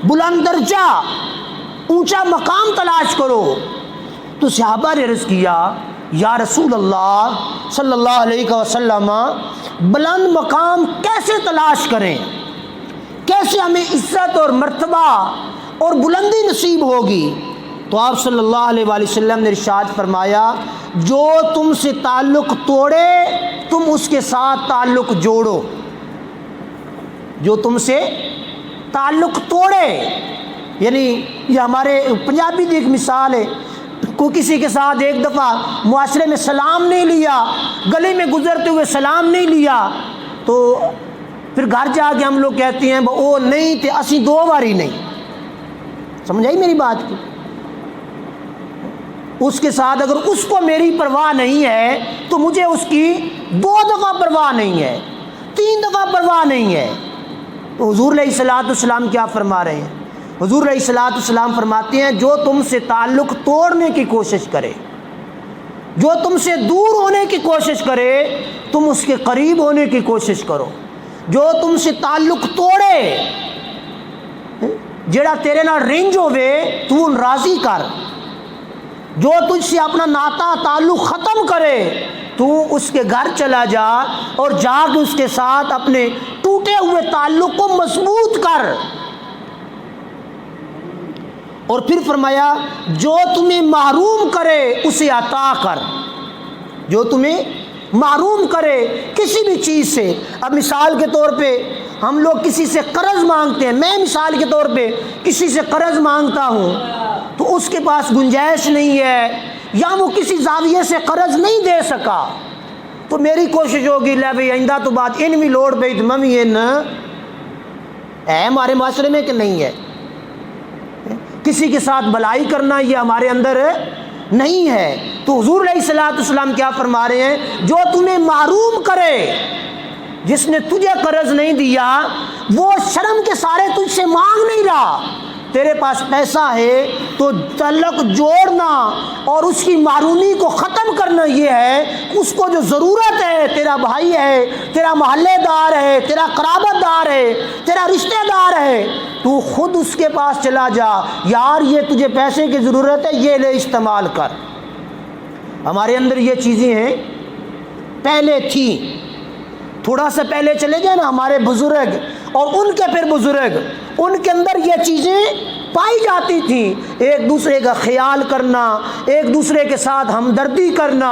بلند درجہ، اونچا مقام تلاش کرو۔ تو صحابہ نے عرض کیا یا رسول اللہ صلی اللہ علیہ وسلم، بلند مقام کیسے تلاش کریں، کیسے ہمیں عزت اور مرتبہ اور بلندی نصیب ہوگی؟ تو آپ صلی اللہ علیہ وآلہ وسلم نے ارشاد فرمایا جو تم سے تعلق توڑے تم اس کے ساتھ تعلق جوڑو۔ جو تم سے تعلق توڑے، یعنی یہ ہمارے پنجابی کی ایک مثال ہے، کوئی کسی کے ساتھ ایک دفعہ معاشرے میں سلام نہیں لیا، گلی میں گزرتے ہوئے سلام نہیں لیا، تو پھر گھر جا کے ہم لوگ کہتے ہیں وہ نہیں تے اسی دو باری نہیں۔ سمجھ آئی میری بات کی؟ اس کے ساتھ اگر اس کو میری پرواہ نہیں ہے تو مجھے اس کی 2 دفعہ پرواہ نہیں ہے، 3 دفعہ پرواہ نہیں ہے۔ تو حضور علیہ الصلوۃ والسلام کیا فرما رہے ہیں؟ حضور علیہ الصلوۃ والسلام فرماتے ہیں جو تم سے تعلق توڑنے کی کوشش کرے، جو تم سے دور ہونے کی کوشش کرے تم اس کے قریب ہونے کی کوشش کرو۔ جو تم سے تعلق توڑے، جڑا تیرے نال رنج ہوے تو ان راضی کر، جو تجھ سے اپنا ناتا تعلق ختم کرے تو اس کے گھر چلا جا اور جا کے اس کے ساتھ اپنے ٹوٹے ہوئے تعلق کو مضبوط کر۔ اور پھر فرمایا جو تمہیں محروم کرے اسے عطا کر۔ جو تمہیں محروم کرے کسی بھی چیز سے، اب مثال کے طور پہ ہم لوگ کسی سے قرض مانگتے ہیں، میں مثال کے طور پہ کسی سے قرض مانگتا ہوں تو اس کے پاس گنجائش نہیں ہے یا وہ کسی زاویے سے قرض نہیں دے سکا، تو میری کوشش ہوگی لے بھائی آئندہ تو بات ان بھی لوڑ پئی تو ممی ان ہے ہمارے معاشرے میں کہ نہیں ہے؟ کسی کے ساتھ بلائی کرنا یہ ہمارے اندر نہیں ہے۔ تو حضور علیہ الصلوۃ والسلام کیا فرما رہے ہیں؟ جو تمہیں محروم کرے، جس نے تجھے قرض نہیں دیا وہ شرم کے سارے تجھ سے مانگ نہیں رہا، تیرے پاس پیسہ ہے تو تعلق جوڑنا اور اس کی محرومی کو ختم کرنا یہ ہے، اس کو جو ضرورت ہے، تیرا بھائی ہے، تیرا محلے دار ہے، تیرا قرابت دار ہے، تیرا رشتہ دار ہے، تو خود اس کے پاس چلا جا، یار یہ تجھے پیسے کی ضرورت ہے یہ لے استعمال کر۔ ہمارے اندر یہ چیزیں ہیں، پہلے تھی، تھوڑا سا پہلے چلے جائیں نا ہمارے بزرگ اور ان کے پھر بزرگ، ان کے اندر یہ چیزیں پائی جاتی تھیں، ایک دوسرے کا خیال کرنا، ایک دوسرے کے ساتھ ہمدردی کرنا۔